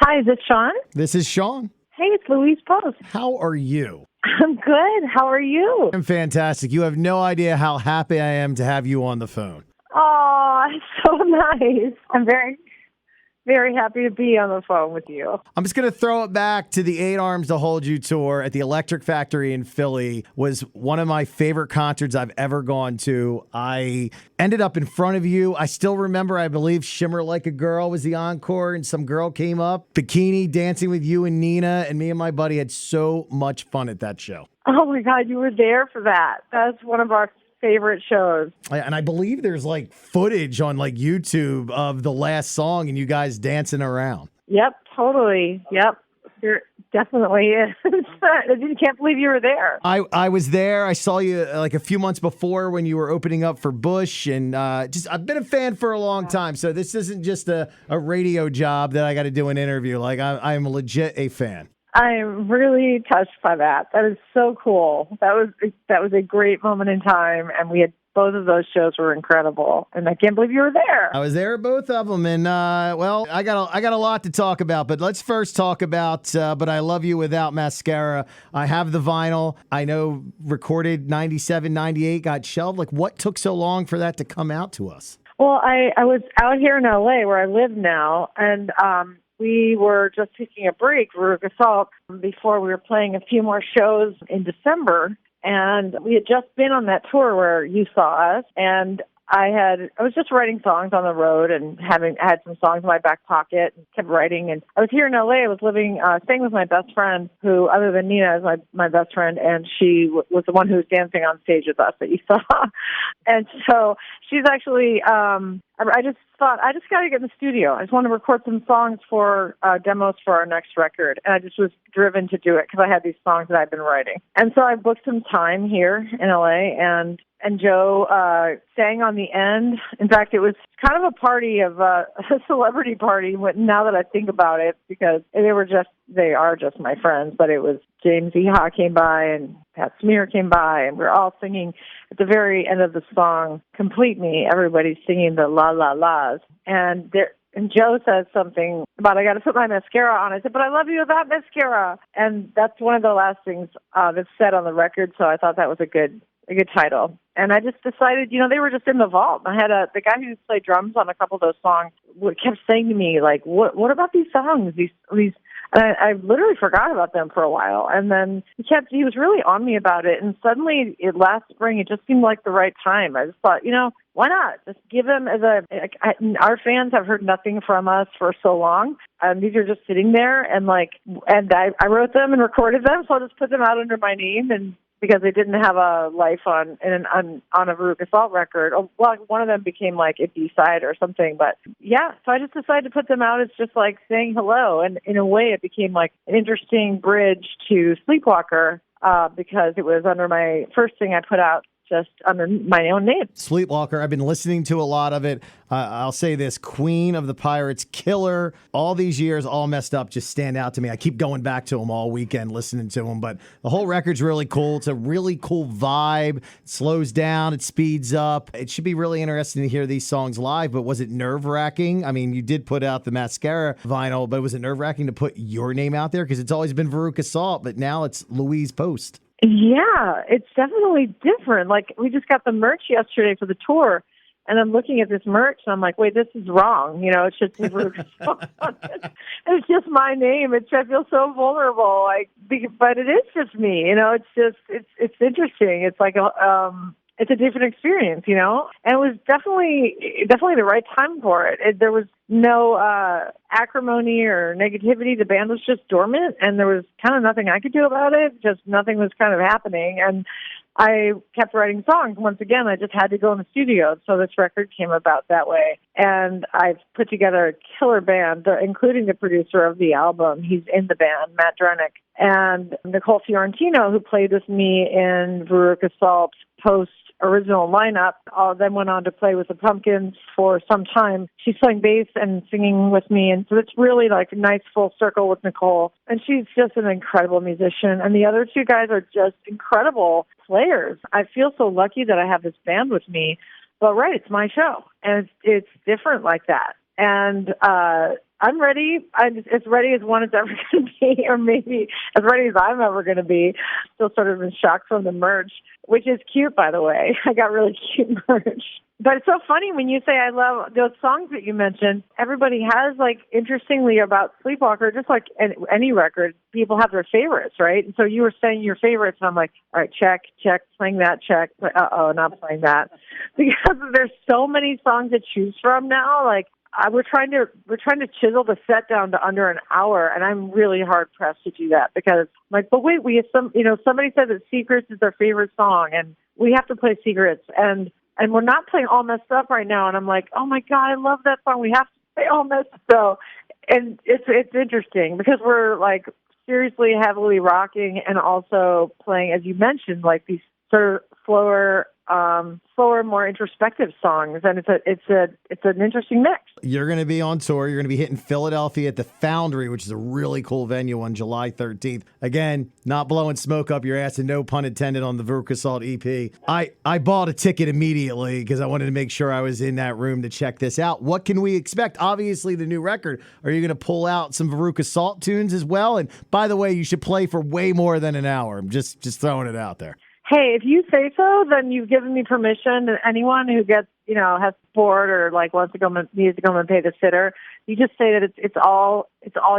Hi, is this Sean? This is Sean. Hey, it's Louise Post. How are you? I'm good. How are you? I'm fantastic. You have no idea how happy I am to have you on the phone. Oh, it's so nice. I'm very, very happy to be on the phone with you. I'm just going to throw it back to the 8 Arms to Hold You tour at the Electric Factory in Philly. Was one of my favorite concerts I've ever gone to. I ended up in front of you. I still remember, I believe, Shimmer Like a Girl was the encore, and some girl came up, bikini, dancing with you and Nina, and me and my buddy had so much fun at that show. Oh, my God, you were there for that. That's one of our favorite shows. And I believe there's like footage on like YouTube of the last song and you guys dancing around. Yep, totally. Yep. There definitely is. I can't believe you were there. I was there. I saw you like a few months before when you were opening up for Bush, and I've been a fan for a long time. So this isn't just a radio job that I got to do an interview. Like I'm legit a fan. I'm really touched by that. That is so cool. That was a great moment in time, and we had both of those shows were incredible, and I can't believe you were there. I was there at both of them, and well, I got a lot to talk about, but let's first talk about "But I Love You Without Mascara." I have the vinyl. I know recorded 97, 98, got shelved. Like, what took so long for that to come out to us? Well, I was out here in LA where I live now, and we were just taking a break for 𝘗𝘢𝘭𝘬𝘪𝘯𝘨 before we were playing a few more shows in December. And we had just been on that tour where you saw us. And I was just writing songs on the road and had some songs in my back pocket and kept writing. And I was here in LA. I was staying with my best friend, who, other than Nina, is my best friend. And she was the one who was dancing on stage with us that you saw. And so she's actually, I just thought, I just got to get in the studio. I just want to record some songs for demos for our next record. And I just was driven to do it because I had these songs that I've been writing. And so I booked some time here in LA, and Joe sang on the end. In fact, it was kind of a party of a celebrity party now that I think about it, because they are just my friends. But it was 𝘗𝘰𝘴𝘵 came by and Pat Smear came by, and we were all singing at the very end of the song, Complete Me. Everybody's singing the la la la's. And Joe says something about, I got to put my mascara on. I said, but I love you without mascara. And that's one of the last things that's said on the record. So I thought that was a good title. And I just decided, they were just in the vault. I had the guy who played drums on a couple of those songs kept saying to me, like, what about these songs? These, and I literally forgot about them for a while. And then he was really on me about it. And suddenly, last spring, it just seemed like the right time. I just thought, why not? Just give them our fans have heard nothing from us for so long. These are just sitting there, and I wrote them and recorded them, so I'll just put them out under my name, and because they didn't have a life on a 𝘗𝘀𝘭𝘬𝘪𝘯𝘨 record. Well, one of them became like a B-side or something. But yeah, so I just decided to put them out as just like saying hello. And in a way, it became like an interesting bridge to Sleepwalker because it was under my first thing I put out, just under my own name. Sleepwalker, I've been listening to a lot of it. I'll say this, Queen of the Pirates, killer. All these years, all messed up, just stand out to me. I keep going back to them all weekend, listening to them. But the whole record's really cool. It's a really cool vibe. It slows down. It speeds up. It should be really interesting to hear these songs live. But was it nerve-wracking? I mean, you did put out the Mascara vinyl, but was it nerve-wracking to put your name out there? Because it's always been 𝘲𝘀𝘀𝘀, but now it's Louise Post. Yeah, it's definitely different. Like, we just got the merch yesterday for the tour, and I'm looking at this merch, and I'm like, wait, this is wrong. It should be it's just my name. I feel so vulnerable, but it is just me. It's interesting. It's like it's a different experience, And it was definitely the right time for it. There was no acrimony or negativity. The band was just dormant, and there was kind of nothing I could do about it. Just nothing was kind of happening. And I kept writing songs. Once again, I just had to go in the studio. So this record came about that way. And I've put together a killer band, including the producer of the album. He's in the band, Matt Drennick. And Nicole Fiorentino, who played with me in 𝘗𝘀𝘭𝘬𝘪𝘯𝘨 original lineup, then went on to play with the Pumpkins for some time. She's playing bass and singing with me, and so it's really like a nice full circle with Nicole. And she's just an incredible musician, and the other two guys are just incredible players. I feel so lucky that I have this band with me. But right, it's my show, and it's different like that. And I'm ready. I'm as ready as one is ever going to be, or maybe as ready as I'm ever going to be. Still sort of in shock from the merch, which is cute, by the way. I got really cute merch. But it's so funny when you say I love those songs that you mentioned. Everybody has, like, interestingly about Sleepwalker, just like any record, people have their favorites, right? And so you were saying your favorites, and I'm like, all right, check, playing that, check. Not playing that. Because there's so many songs to choose from now. Like, we're trying to chisel the set down to under an hour, and I'm really hard pressed to do that because, like, but wait, we have somebody said that Secrets is their favorite song, and we have to play Secrets, and we're not playing All Messed Up right now, and I'm like, oh my God, I love that song. We have to play All Messed Up. So, and it's interesting because we're like seriously heavily rocking and also playing, as you mentioned, like these sort of slower, more introspective songs, and it's an interesting mix. You're going to be on tour. You're going to be hitting Philadelphia at the Foundry, which is a really cool venue, on July 13th. Again, not blowing smoke up your ass, and no pun intended on the Veruca Salt EP. I bought a ticket immediately because I wanted to make sure I was in that room to check this out. What can we expect? Obviously, the new record. Are you going to pull out some Veruca Salt tunes as well? And by the way, you should play for way more than an hour. I'm just throwing it out there. Hey, if you say so, then you've given me permission. And anyone who gets, has bored or like needs to go and pay the sitter, you just say that it's all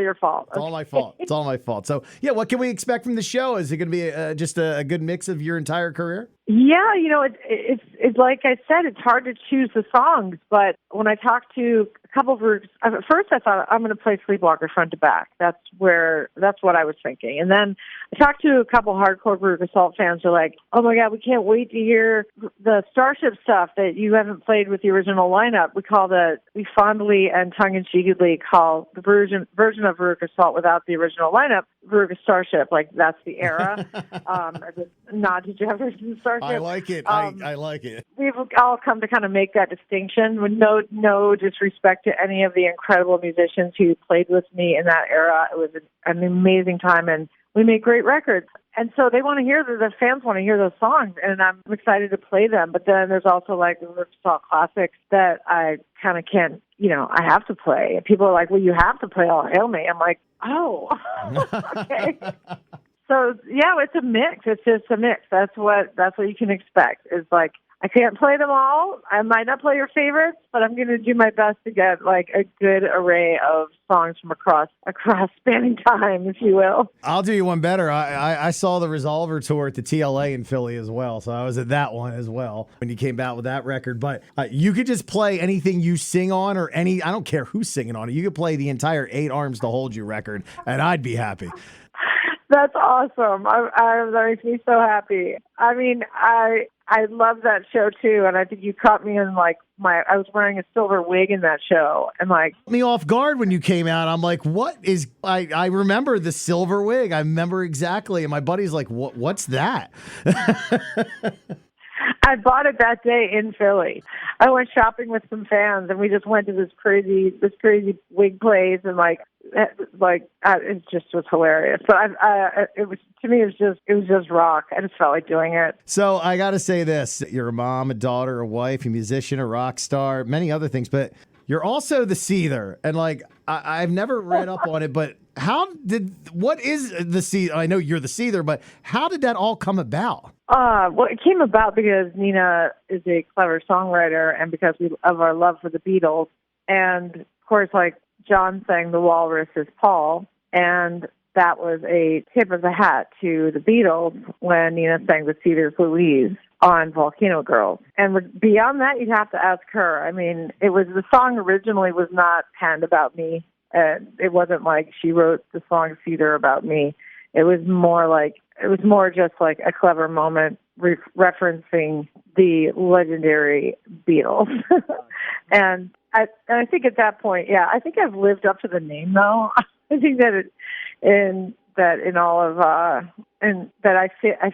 your fault. It's all my fault. It's all my fault. So yeah, what can we expect from the show? Is it going to be just a good mix of your entire career? Yeah, it's like I said, it's hard to choose the songs. But when I talked to a couple of groups, at first I thought I'm going to play Sleepwalker front to back. That's what I was thinking. And then I talked to a couple hardcore Veruca Salt fans who are like, oh my God, we can't wait to hear the Starship stuff that you haven't played with the original lineup. We fondly and tongue-in-cheekily call the version of Veruca Salt without the original lineup Veruca Starship. Like, that's the era. As a nod to Jefferson Starship. I like it. I like it. We've all come to kind of make that distinction with no disrespect to any of the incredible musicians who played with me in that era. It was an amazing time, and we make great records. And so the fans want to hear those songs, and I'm excited to play them. But then there's also like the Veruca Salt classics that I kind of can't, I have to play. And people are like, well, you have to play All Hail Me. I'm like, oh, okay. So yeah, it's a mix. It's just a mix. That's what you can expect. Is like, I can't play them all. I might not play your favorites, but I'm going to do my best to get like a good array of songs from across spanning time, if you will. I'll do you one better. I saw the Resolver tour at the TLA in Philly as well, so I was at that one as well when you came out with that record. But you could just play anything you sing on, or I don't care who's singing on it. You could play the entire 8 Arms to Hold You record, and I'd be happy. That's awesome. That makes me so happy. I mean, I love that show too, and I think you caught me in like I was wearing a silver wig in that show, and like me off guard when you came out. I'm like, what is? I remember the silver wig. I remember exactly, and my buddy's like, what's that? I bought it that day in Philly. I went shopping with some fans, and we just went to this crazy wig place, and it just was hilarious. But it was just rock. I just felt like doing it. So I got to say this: you're a mom, a daughter, a wife, a musician, a rock star, many other things, but you're also the seether. And like I've never read up on it, but what is the seether? I know you're the seether, but how did that all come about? Well, it came about because Nina is a clever songwriter, and because of our love for the Beatles, and of course, like John sang "The Walrus is Paul," and that was a tip of the hat to the Beatles when Nina sang the Seether's Louise on Volcano Girls. And beyond that, you'd have to ask her. I mean, the song originally was not penned about me. It wasn't like she wrote the song Seether about me. It was more just like a clever moment referencing the legendary Beatles. And I think at that point, yeah, I think I've lived up to the name though. I think that in all of and that I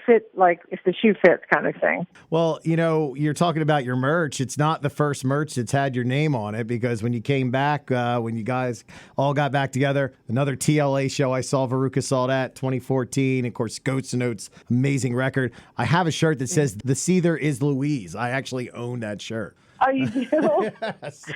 fit like if the shoe fits kind of thing. Well, you're talking about your merch. It's not the first merch that's had your name on it, because when you came back, when you guys all got back together, another TLA show I saw Veruca Salt at 2014, of course, Goats and Oats, amazing record. I have a shirt that says "The Seether is Louise." I actually own that shirt. Oh, you do? Yes.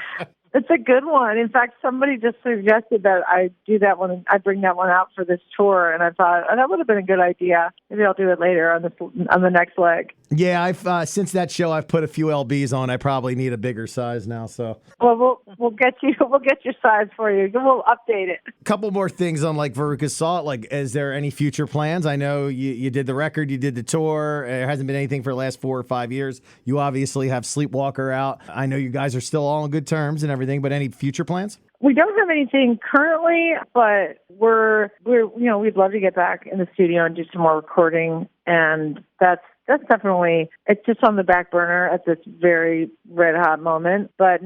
It's a good one. In fact, somebody just suggested that I do that one. I bring that one out for this tour, and I thought that would have been a good idea. Maybe I'll do it later on the next leg. Yeah, I've since that show, I've put a few lbs on. I probably need a bigger size now. So, well, we'll get your size for you. We'll update it. A couple more things on like Veruca Salt. Like, is there any future plans? I know you did the record, you did the tour. There hasn't been anything for the last 4 or 5 years. You obviously have Sleepwalker out. I know you guys are still all on good terms and everything. But any future plans? We don't have anything currently, but we're we'd love to get back in the studio and do some more recording, and that's definitely, it's just on the back burner at this very red hot moment, but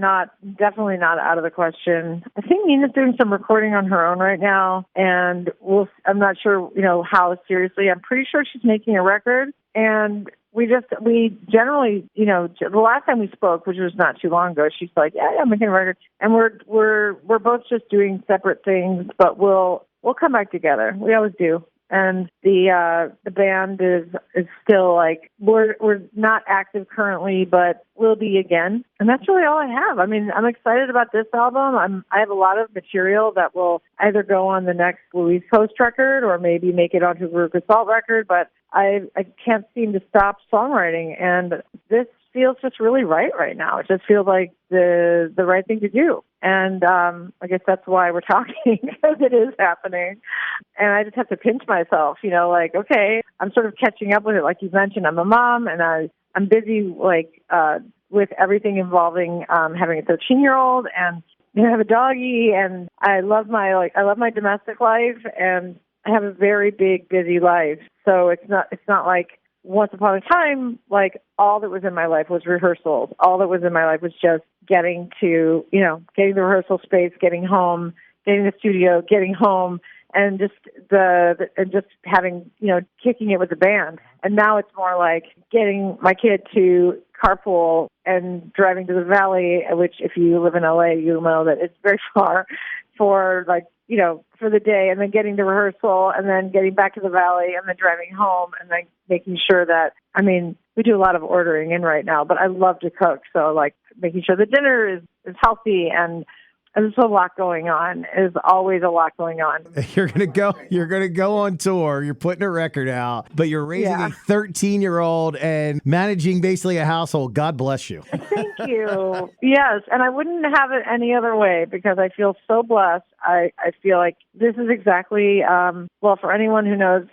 definitely not out of the question. I think Nina's doing some recording on her own right now, and I'm not sure, how seriously. I'm pretty sure she's making a record, and we generally, the last time we spoke, which was not too long ago, she's like, yeah, I'm making a record. And we're both just doing separate things, but we'll come back together. We always do. And the band is still like, we're not active currently, but we'll be again. And that's really all I have. I mean, I'm excited about this album. I have a lot of material that will either go on the next Louise Post record or maybe make it onto Veruca Salt record, but I can't seem to stop songwriting, and this feels just really right now. It just feels like the right thing to do. And I guess that's why we're talking, because it is happening. And I just have to pinch myself, okay, I'm sort of catching up with it. Like you mentioned, I'm a mom, and I'm busy, with everything involving having a 13-year-old, and I have a doggy, and I love my domestic life, and I have a very big, busy life. So it's not like once upon a time, like all that was in my life was rehearsals. All that was in my life was just getting the rehearsal space, getting home, getting the studio, getting home, and just having, kicking it with the band. And now it's more like getting my kid to carpool and driving to the valley, which if you live in LA, you'll know that it's very far, for the day, and then getting to rehearsal, and then getting back to the valley, and then driving home, and then making sure that, we do a lot of ordering in right now, but I love to cook. So making sure the dinner is healthy, and there's a lot going on. There's always a lot going on. You're gonna go on tour. You're putting a record out, but you're raising a 13-year-old and managing basically a household. God bless you. Thank you. Yes, and I wouldn't have it any other way, because I feel so blessed. I feel like this is exactly for anyone who knows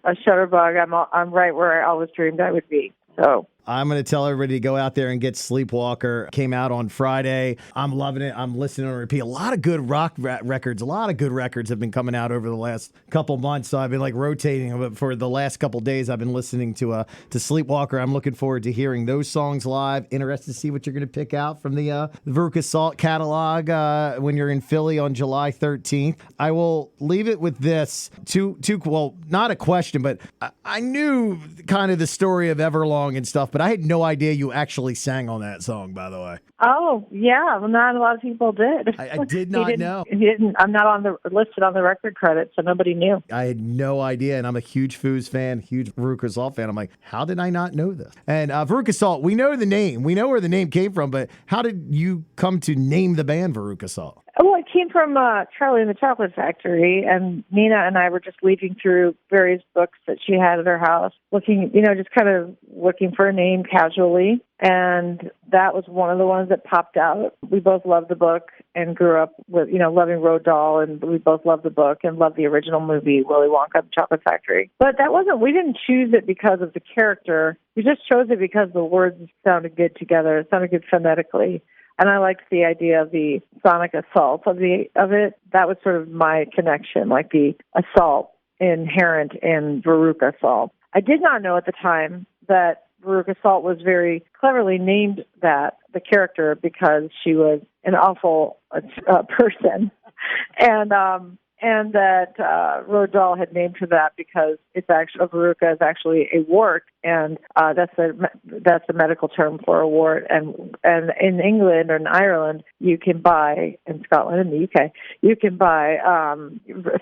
a Shutterbug, I'm right where I always dreamed I would be. So I'm going to tell everybody to go out there and get Sleepwalker. Came out on Friday. I'm loving it. I'm listening on repeat. A lot of good rock records. A lot of good records have been coming out over the last couple months. So I've been rotating. But for the last couple days, I've been listening to Sleepwalker. I'm looking forward to hearing those songs live. Interested to see what you're going to pick out from the Veruca Salt catalog when you're in Philly on July 13th. I will leave it with this. Not a question, but I knew kind of the story of Everlong and stuff, but I had no idea you actually sang on that song, by the way. Oh, yeah. Well, not a lot of people did. I did not know. I'm not listed on the record credits, so nobody knew. I had no idea, and I'm a huge Foos fan, huge Veruca Salt fan. I'm like, how did I not know this? And Veruca Salt, we know the name. We know where the name came from, but how did you come to name the band Veruca Salt? Well, it came from Charlie and the Chocolate Factory, and Nina and I were just leafing through various books that she had at her house, looking for a name casually, and that was one of the ones that popped out. We both loved the book and grew up with, loving Roald Dahl, and we both loved the book and loved the original movie, Willy Wonka and the Chocolate Factory. But we didn't choose it because of the character. We just chose it because the words sounded good together. It sounded good phonetically. And I liked the idea of the sonic assault of it. That was sort of my connection, like the assault inherent in Veruca Salt. I did not know at the time that Veruca Salt was very cleverly named the character, because she was an awful person. And and that Roald Dahl had named her that because it's actually, a verruca is actually a wart, and that's a medical term for a wart. And in England or in Ireland, you can buy, in Scotland and the UK, you can buy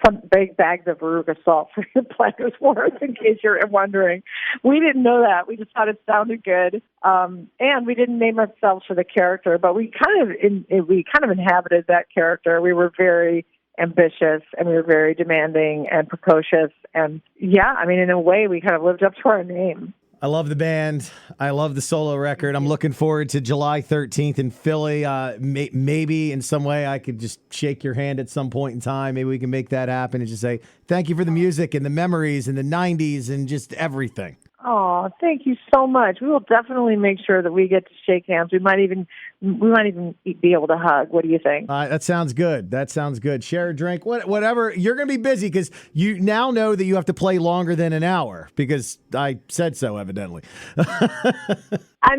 some big bags of verruca salt for your planter's wart, in case you're wondering. We didn't know that. We just thought it sounded good, and we didn't name ourselves for the character, but we kind of inhabited that character. We were very ambitious, and we were very demanding and precocious, and yeah, I mean, in a way, we kind of lived up to our name. I love the band. I love the solo record. I'm looking forward to July 13th in Philly. Maybe in some way I could just shake your hand at some point in time. Maybe we can make that happen and just say thank you for the music and the memories and the 90s and just everything. Oh, thank you so much. We will definitely make sure that we get to shake hands. We might even be able to hug. What do you think? That sounds good. Share a drink, whatever. You're going to be busy because you now know that you have to play longer than an hour because I said so, evidently. I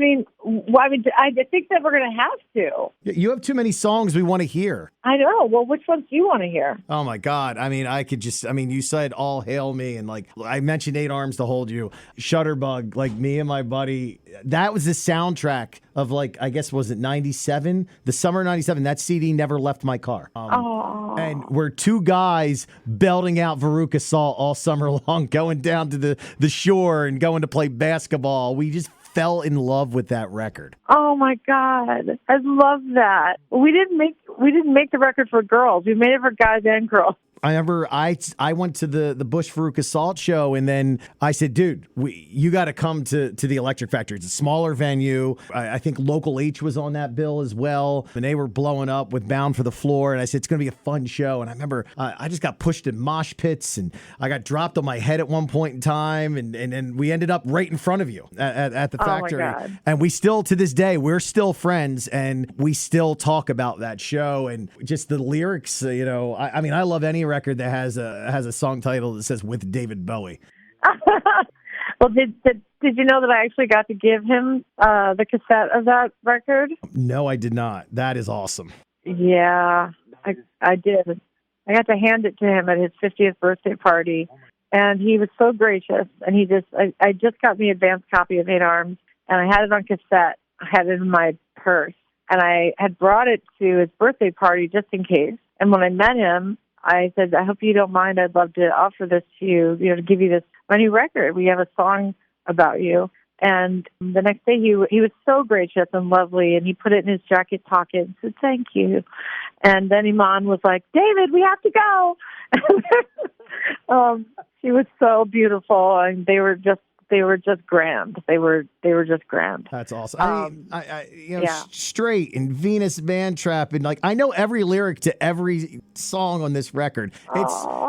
think that we're going to have to. You have too many songs we want to hear. I know. Well, which ones do you want to hear? Oh, my God. I mean, you said All Hail Me, and like I mentioned Eight Arms to Hold You, Shutterbug, like me and my buddy. That was the soundtrack of, like, I guess, was it 97? The summer of 97. That CD never left my car. And we're two guys belting out Veruca Salt all summer long, going down to the shore and going to play basketball. We just fell in love with that record. Oh my God, I love that. We didn't make the record for girls. We made it for guys and girls. I remember I went to the Bush Veruca Salt show, and then I said, dude, you got to come to the Electric Factory. It's a smaller venue. I think Local H was on that bill as well, and they were blowing up with Bound for the Floor, and I said, it's going to be a fun show. And I remember I just got pushed in mosh pits, and I got dropped on my head at one point in time, and we ended up right in front of you at the factory. Oh my God. And we still, to this day, we're still friends, and we still talk about that show and just the lyrics. I mean, I love any record that has a song title that says "With David Bowie." Well, did you know that I actually got to give him the cassette of that record? No, I did not. That is awesome. Yeah, I did. I got to hand it to him at his 50th birthday party, and he was so gracious. And I just got the advanced copy of Eight Arms, and I had it on cassette. I had it in my purse, and I had brought it to his birthday party just in case. And when I met him, I said, I hope you don't mind. I'd love to offer this to you, to give you my new record. We have a song about you. And the next day he was so gracious and lovely, and he put it in his jacket pocket and said, thank you. And then Iman was like, David, we have to go. She was so beautiful, and they were just grand. They were just grand. That's awesome. Straight and Venus Van Trap, and like I know every lyric to every song on this record.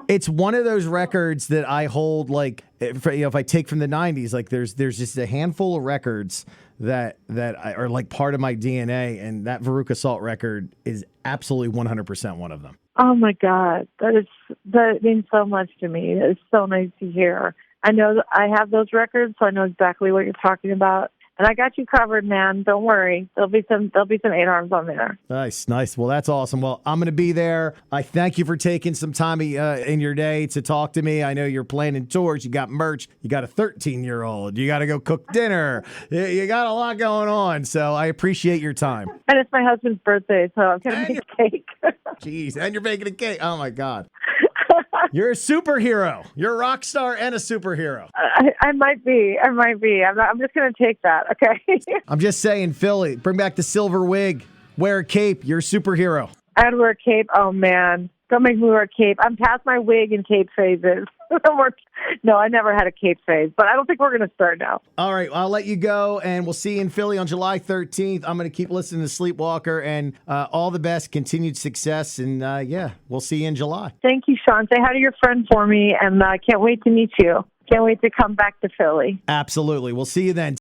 It's one of those records that I hold like if I take from the 90s, like there's just a handful of records that are like part of my DNA, and that Veruca Salt record is absolutely 100% one of them. Oh my God, that means so much to me. It's so nice to hear. I know that I have those records, so I know exactly what you're talking about. And I got you covered, man. Don't worry. There'll be some 8 Arms on there. Nice. Well, that's awesome. Well, I'm going to be there. I thank you for taking some time in your day to talk to me. I know you're planning tours. You got merch. You got a 13-year-old. You got to go cook dinner. You got a lot going on. So I appreciate your time. And it's my husband's birthday, so I'm going to make cake. Jeez, and you're baking a cake. Oh, my God. You're a superhero. You're a rock star and a superhero. I might be. I'm just going to take that, okay? I'm just saying, Philly, bring back the silver wig. Wear a cape. You're a superhero. I'd wear a cape. Oh, man. Don't make me wear a cape. I'm past my wig and cape phases. No, I never had a cape phase, but I don't think we're going to start now. All right, I'll let you go, and we'll see you in Philly on July 13th. I'm going to keep listening to Sleepwalker, and all the best, continued success, and we'll see you in July. Thank you, Sean. Say hi to your friend for me, and I can't wait to meet you. Can't wait to come back to Philly. Absolutely. We'll see you then.